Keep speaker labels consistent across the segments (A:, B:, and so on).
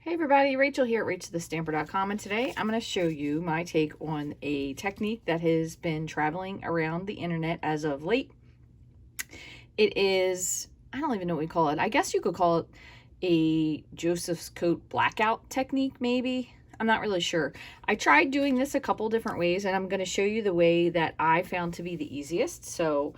A: Hey everybody, Rachel here at Rachthestamper.com, and today I'm going to show you my take on a technique that has been traveling around the internet as of late. It is, I don't even know what we call it. I guess you could call it a Joseph's coat blackout technique, maybe. I'm not really sure. I tried doing this a couple different ways, and I'm going to show you the way that I found to be the easiest. So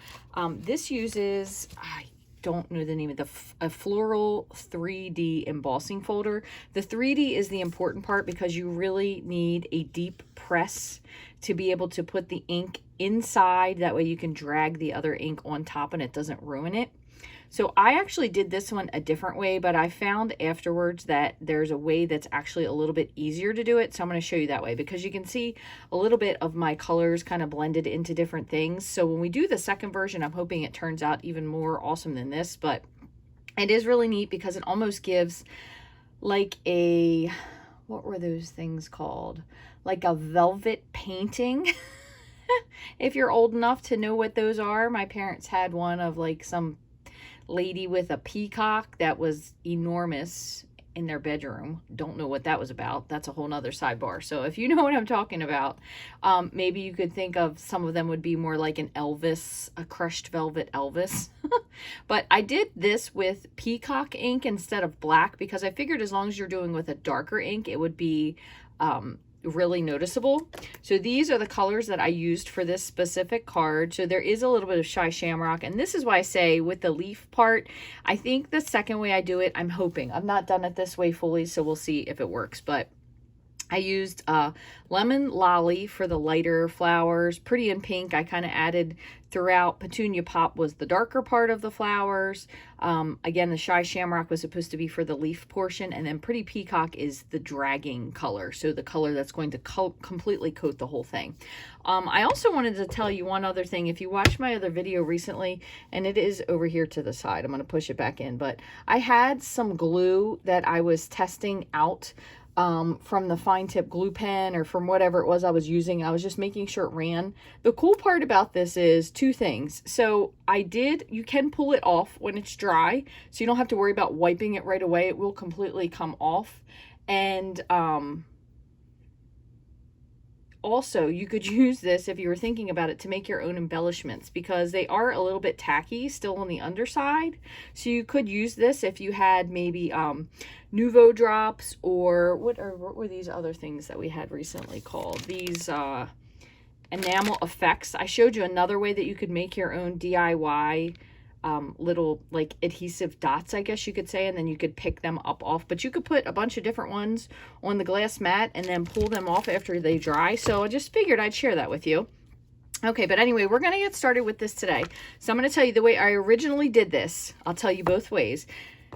A: this uses, I don't know the name of a floral 3D embossing folder. The 3D is the important part because you really need a deep press to be able to put the ink inside. That way you can drag the other ink on top and it doesn't ruin it. So I actually did this one a different way, but I found afterwards that there's a way that's actually a little bit easier to do it. So I'm going to show you that way because you can see a little bit of my colors kind of blended into different things. So when we do the second version, I'm hoping it turns out even more awesome than this, but it is really neat because it almost gives like a, what were those things called? Like a velvet painting. If you're old enough to know what those are, my parents had one of like some lady with a peacock that was enormous in their bedroom. Don't know what that was about. That's a whole nother sidebar. So if you know what I'm talking about, maybe you could think of some of them would be more like an Elvis, a crushed velvet Elvis. But I did this with peacock ink instead of black because I figured as long as you're doing with a darker ink, it would be really noticeable. So these are the colors that I used for this specific card. So there is a little bit of Shy Shamrock, and this is why I say with the leaf part, I think the second way I do it, I'm hoping, I've not done it this way fully, so we'll see if it works, but I used Lemon Lolly for the lighter flowers, Pretty in Pink I kind of added throughout. Petunia Pop was the darker part of the flowers. Again, the Shy Shamrock was supposed to be for the leaf portion, and then Pretty Peacock is the dragging color, so the color that's going to completely coat the whole thing. I also wanted to tell you one other thing. If you watched my other video recently, and it is over here to the side, I'm going to push it back in, but I had some glue that I was testing out from the fine tip glue pen or from whatever it was I was using. I was just making sure it ran. The cool part about this is two things. So you can pull it off when it's dry, so you don't have to worry about wiping it right away. It will completely come off. And also, you could use this if you were thinking about it to make your own embellishments because they are a little bit tacky still on the underside. So you could use this if you had maybe Nouveau drops, or what were these other things that we had recently called? These enamel effects. I showed you another way that you could make your own DIY little like adhesive dots, I guess you could say, and then you could pick them up off, but you could put a bunch of different ones on the glass mat and then pull them off after they dry. So I just figured I'd share that with you. Okay, but anyway, we're going to get started with this today. So I'm going to tell you the way I originally did this. I'll tell you both ways.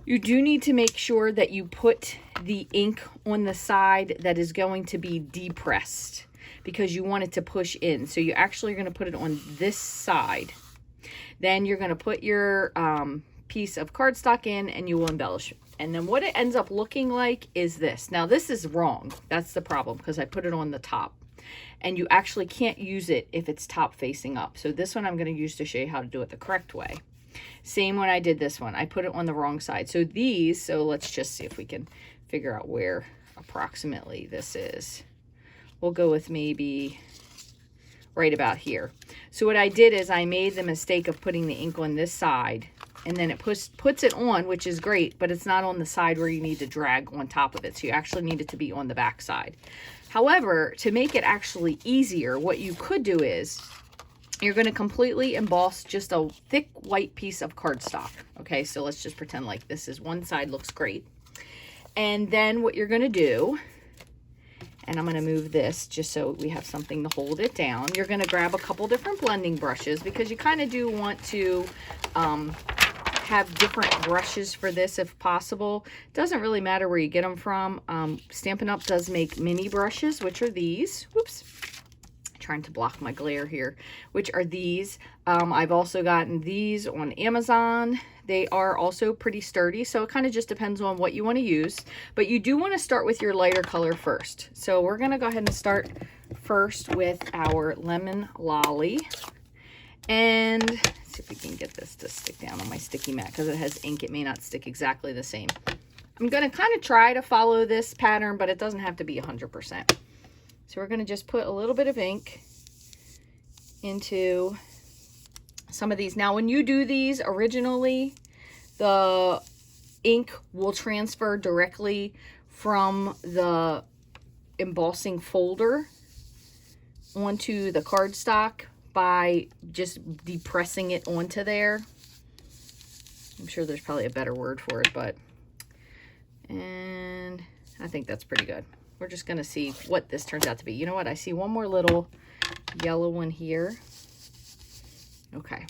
A: You do need to make sure that you put the ink on the side that is going to be depressed because you want it to push in. So you actually are going to put it on this side. Then you're going to put your piece of cardstock in and you will embellish. And then what it ends up looking like is this. Now this is wrong. That's the problem because I put it on the top. And you actually can't use it if it's top facing up. So this one I'm going to use to show you how to do it the correct way. Same when I did this one. I put it on the wrong side. So let's just see if we can figure out where approximately this is. We'll go with maybe right about here. So what I did is I made the mistake of putting the ink on this side, and then it puts it on, which is great, but it's not on the side where you need to drag on top of it. So you actually need it to be on the back side. However, to make it actually easier, what you could do is you're going to completely emboss just a thick white piece of cardstock. Okay, so let's just pretend like this is one side looks great. And then what you're going to do, and I'm going to move this just so we have something to hold it down. You're going to grab a couple different blending brushes because you kind of do want to have different brushes for this if possible. Doesn't really matter where you get them from. Stampin' Up does make mini brushes, which are these. Whoops. Trying to block my glare here, which are these. I've also gotten these on Amazon. They are also pretty sturdy, so it kind of just depends on what you want to use, but you do want to start with your lighter color first. So we're going to go ahead and start first with our Lemon Lolly, and let's see if we can get this to stick down on my sticky mat because it has ink. It may not stick exactly the same. I'm I'm going to kind of try to follow this pattern, but it doesn't have to be 100%. So we're going to just put a little bit of ink into some of these. Now, when you do these originally, the ink will transfer directly from the embossing folder onto the cardstock by just depressing it onto there. I'm sure there's probably a better word for it, but, and I think that's pretty good. We're just going to see what this turns out to be. You know what? I see one more little yellow one here. Okay.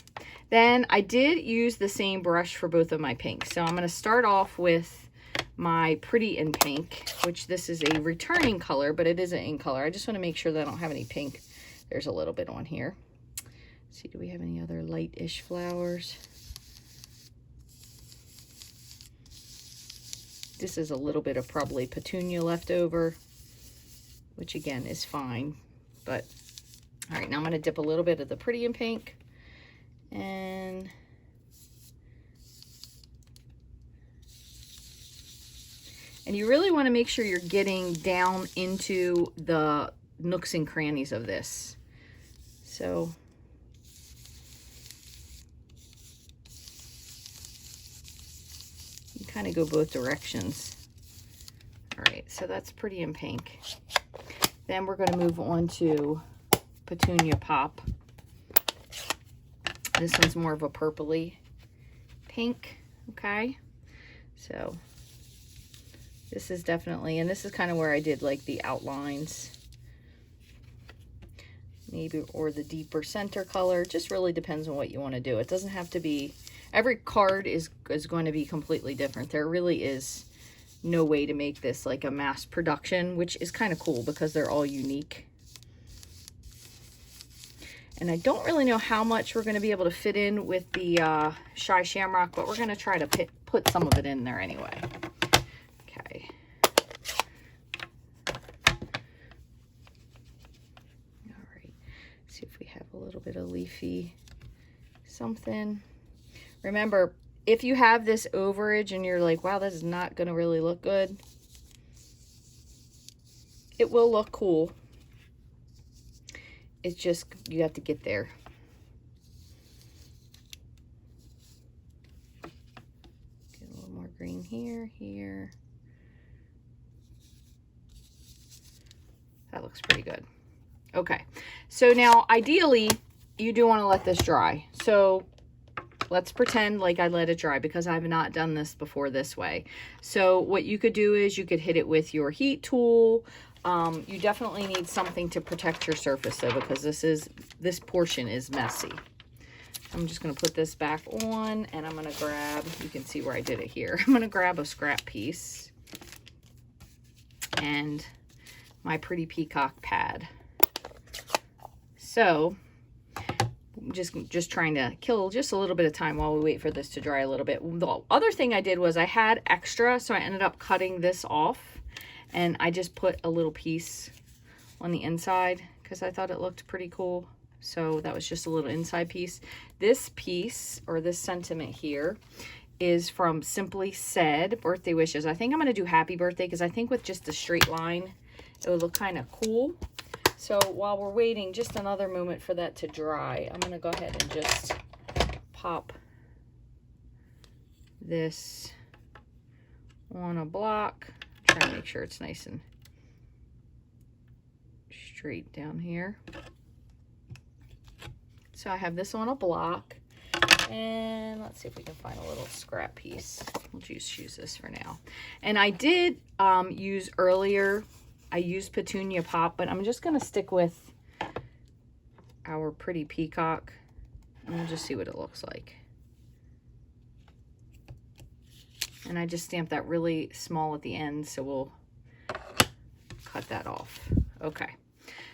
A: Then I did use the same brush for both of my pinks. So I'm going to start off with my Pretty in Pink, which this is a returning color, but it is an ink color. I just want to make sure that I don't have any pink. There's a little bit on here. Let's see, do we have any other light-ish flowers? This is a little bit of probably petunia left over, which again is fine. But, all right, now I'm going to dip a little bit of the Pretty in Pink. And you really want to make sure you're getting down into the nooks and crannies of this. So you kind of go both directions. All right, so that's Pretty in Pink. Then we're going to move on to Petunia Pop. This one's more of a purpley pink, okay? So this is definitely, and this is kind of where I did like the outlines, maybe, or the deeper center color. It just really depends on what you want to do. It doesn't have to be, every card is going to be completely different. There really is no way to make this like a mass production, which is kind of cool because they're all unique. And I don't really know how much we're going to be able to fit in with the Shy Shamrock, but we're going to try to put some of it in there anyway. Okay. All right. See if we have a little bit of leafy something. Remember, if you have this overage and you're like, wow, this is not going to really look good, it will look cool. It's just, you have to get there. Get a little more green here, here. That looks pretty good. Okay, so now ideally, you do want to let this dry. So let's pretend like I let it dry because I've not done this before this way. So what you could do is you could hit it with your heat tool. You definitely need something to protect your surface though, because this portion is messy. I'm just going to put this back on and I'm going to grab, you can see where I did it here. I'm going to grab a scrap piece and my Pretty Peacock pad. So I'm just trying to kill just a little bit of time while we wait for this to dry a little bit. The other thing I did was I had extra, so I ended up cutting this off. And I just put a little piece on the inside because I thought it looked pretty cool. So that was just a little inside piece. This piece, or this sentiment here, is from Simply Said Birthday Wishes. I think I'm going to do Happy Birthday because I think with just a straight line, it would look kind of cool. So while we're waiting just another moment for that to dry, I'm going to go ahead and just pop this on a block. Try to make sure it's nice and straight down here. So I have this on a block, and let's see if we can find a little scrap piece. We'll just use this for now. And I did use earlier, I used Petunia Pop, but I'm just going to stick with our Pretty Peacock, and we'll just see what it looks like. And I just stamped that really small at the end, so we'll cut that off. Okay.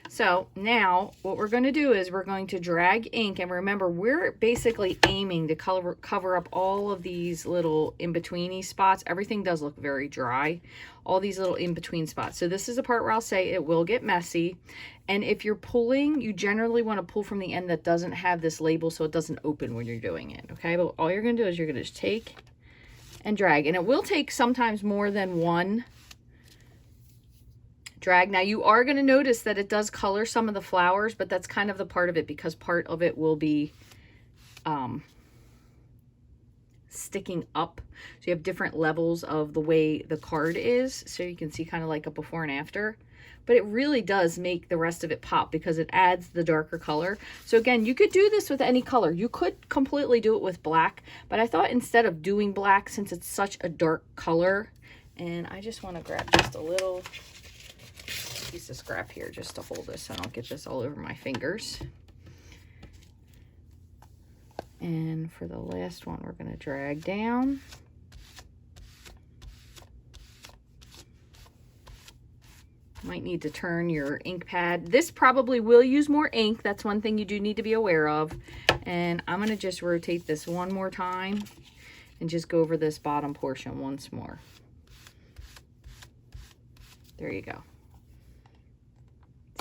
A: So now what we're going to do is we're going to drag ink, and remember, we're basically aiming to cover up all of these little in-betweeny spots. Everything does look very dry, all these little in-between spots. So this is the part where I'll say it will get messy. And if you're pulling, you generally want to pull from the end that doesn't have this label so it doesn't open when you're doing it, okay? But all you're going to do is you're going to just take and drag. And it will take sometimes more than one drag. Now you are going to notice that it does color some of the flowers, but that's kind of the part of it, because part of it will be sticking up. So you have different levels of the way the card is. So you can see kind of like a before and after. But it really does make the rest of it pop because it adds the darker color. So again, you could do this with any color. You could completely do it with black, but I thought instead of doing black, since it's such a dark color, and I just want to grab just a little piece of scrap here just to hold this so I don't get this all over my fingers. And for the last one, we're going to drag down. Might need to turn your ink pad. This probably will use more ink. That's one thing you do need to be aware of. And I'm going to just rotate this one more time and just go over this bottom portion once more. There you go.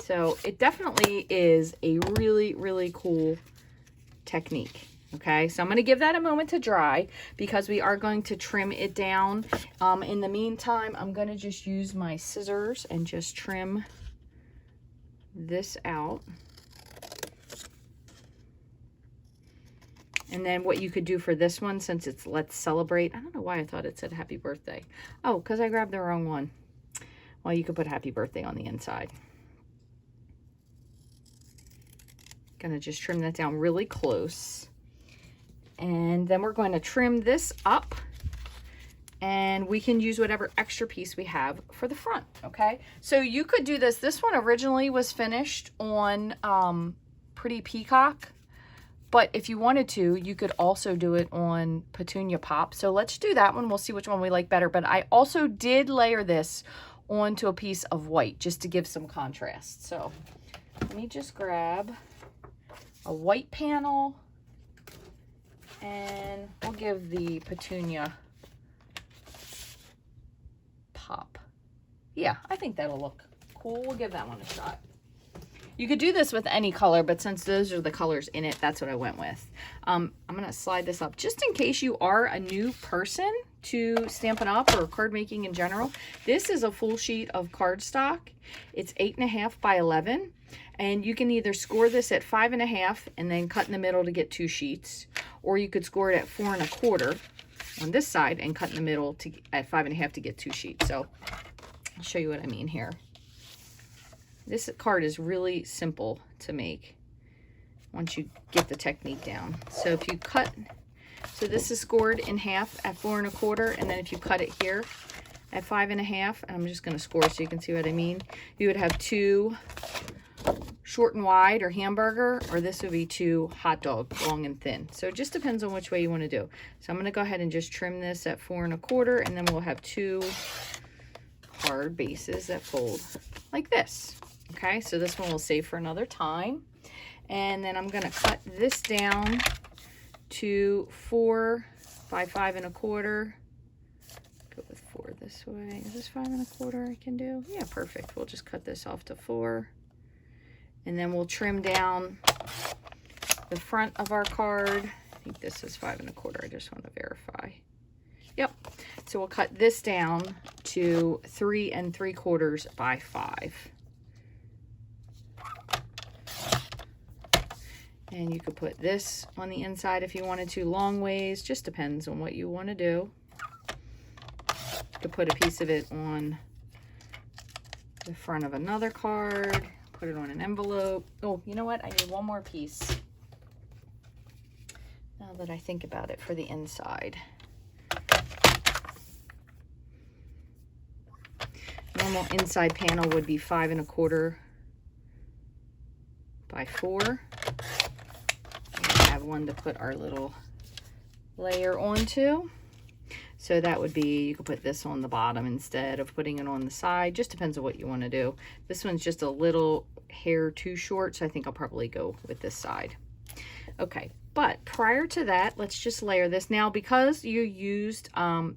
A: So it definitely is a really, really cool technique. Okay, so I'm going to give that a moment to dry because we are going to trim it down. In the meantime, I'm going to just use my scissors and just trim this out. And then what you could do for this one, since it's Let's Celebrate, I don't know why I thought it said happy birthday. Oh, because I grabbed the wrong one. Well, you could put happy birthday on the inside. Gonna just trim that down really close. And then we're going to trim this up, and we can use whatever extra piece we have for the front, okay? So you could do this. This one originally was finished on Pretty Peacock, but if you wanted to, you could also do it on Petunia Pop. So let's do that one. We'll see which one we like better. But I also did layer this onto a piece of white just to give some contrast. So let me just grab a white panel, and we'll give the Petunia Pop. Yeah, I think that'll look cool. We'll give that one a shot. You could do this with any color, but since those are the colors in it, that's what I went with. I'm going to slide this up just in case you are a new person to Stampin' Up! Or card making in general. This is a full sheet of cardstock. It's 8.5 by 11. And you can either score this at 5.5 and then cut in the middle to get 2 sheets, or you could score it at 4 1/4 on this side and cut in the middle to at 5.5 to get 2 sheets. So I'll show you what I mean here. This card is really simple to make once you get the technique down. So if you cut, so this is scored in half at 4 1/4, and then if you cut it here at 5.5, and I'm just going to score so you can see what I mean, you would have 2 short and wide or hamburger, or this would be 2 hot dog, long and thin. So it just depends on which way you want to do. So I'm going to go ahead and just trim this at 4 1/4, and then we'll have 2 card bases that fold like this. Okay, so this one we'll save for another time. And then I'm going to cut this down to 4 by 5 1/4. Go with 4 this way. Is this 5 1/4 I can do? Yeah, perfect. We'll just cut this off to 4. And then we'll trim down the front of our card. I think this is 5 1/4. I just want to verify. Yep. So we'll cut this down to 3 3/4 by 5. And you could put this on the inside if you wanted to, long ways. Just depends on what you want to do. You could put a piece of it on the front of another card. Put it on an envelope. Oh, you know what? I need one more piece. Now that I think about it, for the inside. Normal inside panel would be 5 1/4 by 4. We have one to put our little layer onto. So that would be, you could put this on the bottom instead of putting it on the side. Just depends on what you want to do. This one's just a little hair too short, so I think I'll probably go with this side. Okay, but prior to that, let's just layer this. Now, because you used,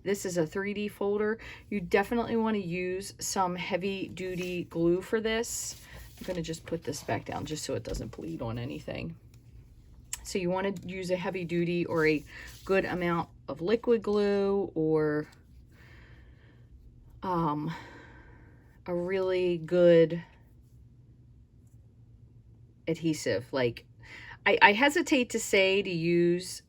A: this is a 3D folder, you definitely want to use some heavy duty glue for this. I'm going to just put this back down just so it doesn't bleed on anything. So you want to use a heavy duty or a good amount of liquid glue or a really good adhesive. Like, I hesitate to say to use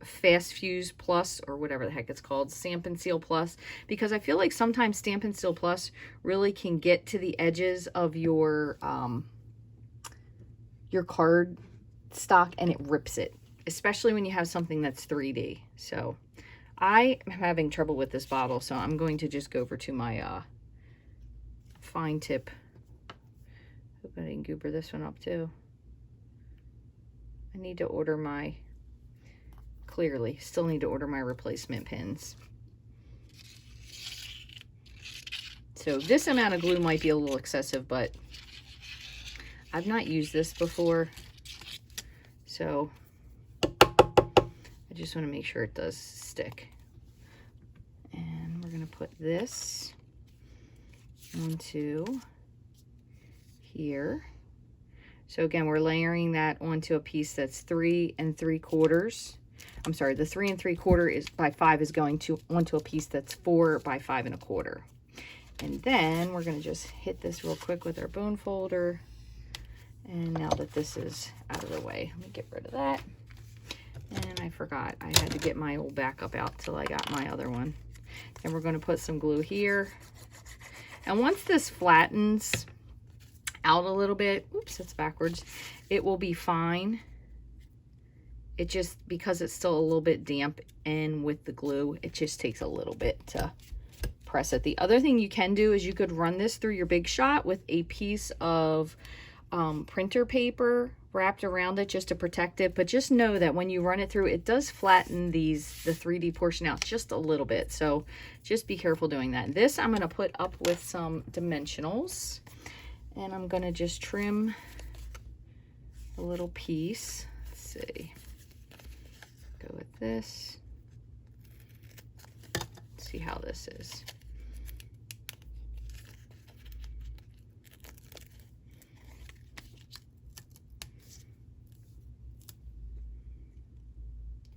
A: Fast Fuse Plus or whatever the heck it's called, Stampin' Seal Plus, because I feel like sometimes Stampin' Seal Plus really can get to the edges of your card stock and it rips it, especially when you have something that's 3D. So I am having trouble with this bottle, so I'm going to just go over to my fine tip. Hope I didn't goober this one up too. I need to order my, clearly, still need to order my replacement pins. So this amount of glue might be a little excessive, but I've not used this before. So I just want to make sure it does stick. And we're going to put this onto here. So again, we're layering that onto a piece that's 3 3/4. I'm sorry, the 3 3/4 is by 5 is going to onto a piece that's 4 by 5 1/4. And then we're going to just hit this real quick with our bone folder. And now that this is out of the way, let me get rid of that. And I forgot, I had to get my old backup out till I got my other one. And we're going to put some glue here. And once this flattens out a little bit, oops, that's backwards, it will be fine. It just, because it's still a little bit damp and with the glue, it just takes a little bit to press it. The other thing you can do is you could run this through your Big Shot with a piece of printer paper wrapped around it just to protect it, but just know that when you run it through, it does flatten the 3D portion out just a little bit, so just be careful doing that. This I'm going to put up with some dimensionals, and I'm going to just trim a little piece. Let's see, go with this. Let's see how this is.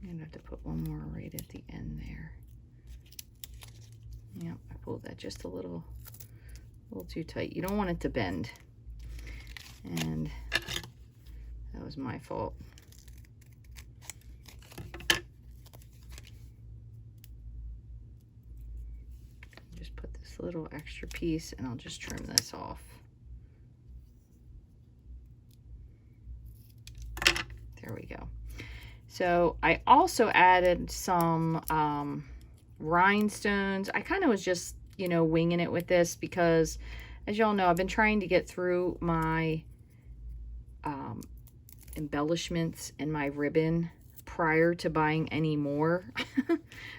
A: I'm gonna have to put one more right at the end there. Yep, I pulled that just a little too tight. You don't want it to bend. And that was my fault. Just put this little extra piece and I'll just trim this off. There we go. So I also added some rhinestones. I kind of was just, you know, winging it with this because, as y'all know, I've been trying to get through my embellishments and my ribbon prior to buying any more.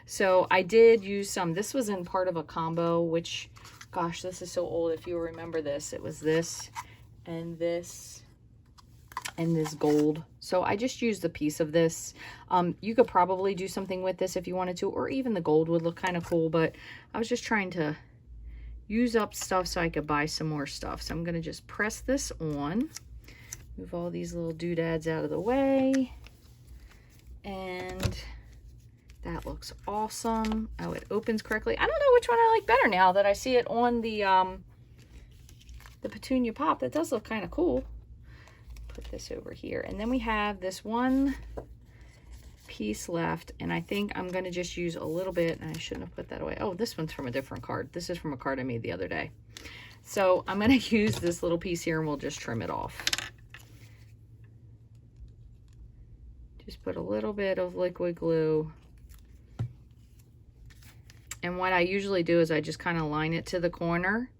A: So I did use some. This was in part of a combo, which, gosh, this is so old. If you remember this, it was this and this and this gold. So I just used a piece of this. You could probably do something with this if you wanted to, or even the gold would look kind of cool, but I was just trying to use up stuff so I could buy some more stuff. So I'm going to just press this on, move all these little doodads out of the way, and that looks awesome. Oh, it opens correctly. I don't know which one I like better now that I see it on the Petunia Pop. That does look kind of cool. Put this over here, and then we have this one piece left, and I think I'm going to just use a little bit, and I shouldn't have put that away. Oh, this one's from a different card. This is from a card I made the other day. So I'm going to use this little piece here and we'll just trim it off. Just put a little bit of liquid glue, and what I usually do is I just kind of line it to the corner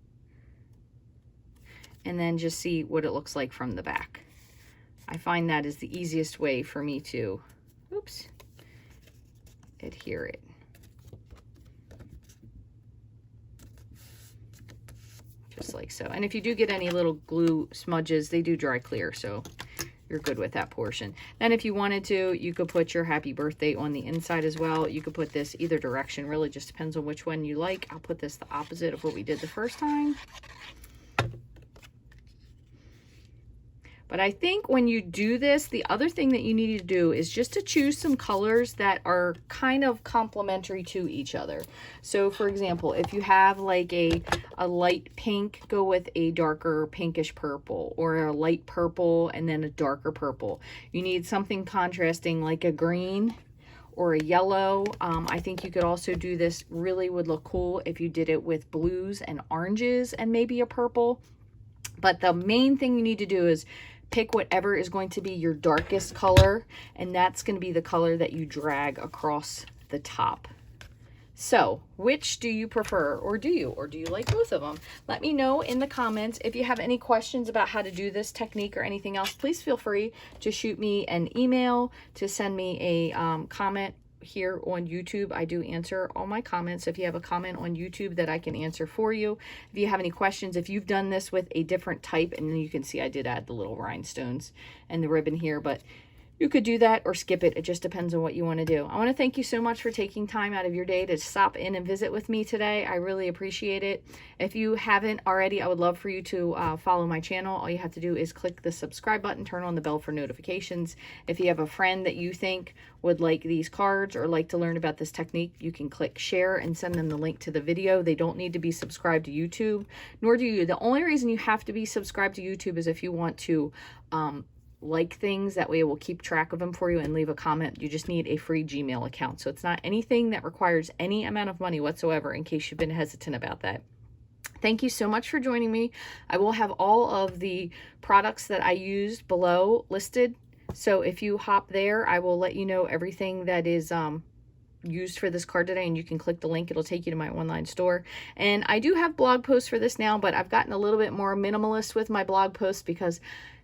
A: and then just see what it looks like from the back. I find that is the easiest way for me to, oops, adhere it. Just like so. And if you do get any little glue smudges, they do dry clear, so you're good with that portion. Then if you wanted to, you could put your happy birthday on the inside as well. You could put this either direction, really just depends on which one you like. I'll put this the opposite of what we did the first time. But I think when you do this, the other thing that you need to do is just to choose some colors that are kind of complementary to each other. So for example, if you have like a light pink, go with a darker pinkish purple, or a light purple and then a darker purple. You need something contrasting like a green or a yellow. I think you could also do this, really would look cool if you did it with blues and oranges and maybe a purple. But the main thing you need to do is pick whatever is going to be your darkest color, and that's going to be the color that you drag across the top. So which do you prefer, or do you like both of them? Let me know in the comments. If you have any questions about how to do this technique or anything else, please feel free to shoot me an email, to send me a comment here on YouTube. I do answer all my comments. If you have a comment on YouTube that I can answer for you, if you have any questions, if you've done this with a different type, and then you can see I did add the little rhinestones and the ribbon here, but you could do that or skip it. It just depends on what you want to do. I want to thank you so much for taking time out of your day to stop in and visit with me today. I really appreciate it. If you haven't already, I would love for you to follow my channel. All you have to do is click the subscribe button, turn on the bell for notifications. If you have a friend that you think would like these cards or like to learn about this technique, you can click share and send them the link to the video. They don't need to be subscribed to YouTube, nor do you. The only reason you have to be subscribed to YouTube is if you want to like things. That way it will keep track of them for you and leave a comment. You just need a free Gmail account. So it's not anything that requires any amount of money whatsoever, in case you've been hesitant about that. Thank you so much for joining me. I will have all of the products that I used below listed. So if you hop there, I will let you know everything that is used for this card today, and you can click the link. It'll take you to my online store. And I do have blog posts for this now, but I've gotten a little bit more minimalist with my blog posts because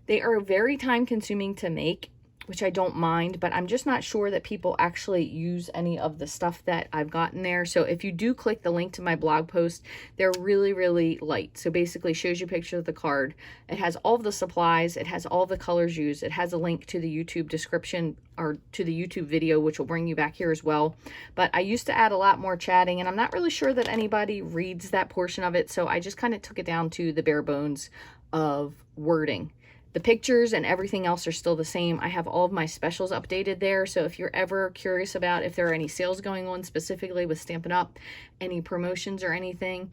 A: they are very time consuming to make, which I don't mind, but I'm just not sure that people actually use any of the stuff that I've gotten there. So if you do click the link to my blog post, they're really, really light. So basically shows you pictures of the card. It has all of the supplies. It has all the colors used. It has a link to the YouTube description, or to the YouTube video, which will bring you back here as well. But I used to add a lot more chatting, and I'm not really sure that anybody reads that portion of it. So I just kind of took it down to the bare bones of wording. The pictures and everything else are still the same. I have all of my specials updated there. So if you're ever curious about if there are any sales going on specifically with Stampin' Up, any promotions or anything,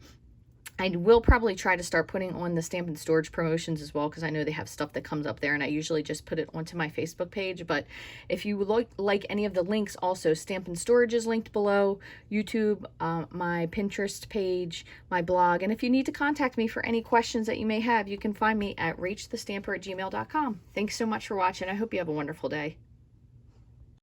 A: I will probably try to start putting on the Stampin' Storage promotions as well, because I know they have stuff that comes up there, and I usually just put it onto my Facebook page. But if you like any of the links, also Stampin' Storage is linked below, YouTube, my Pinterest page, my blog. And if you need to contact me for any questions that you may have, you can find me at rachthestamper@gmail.com. Thanks so much for watching. I hope you have a wonderful day.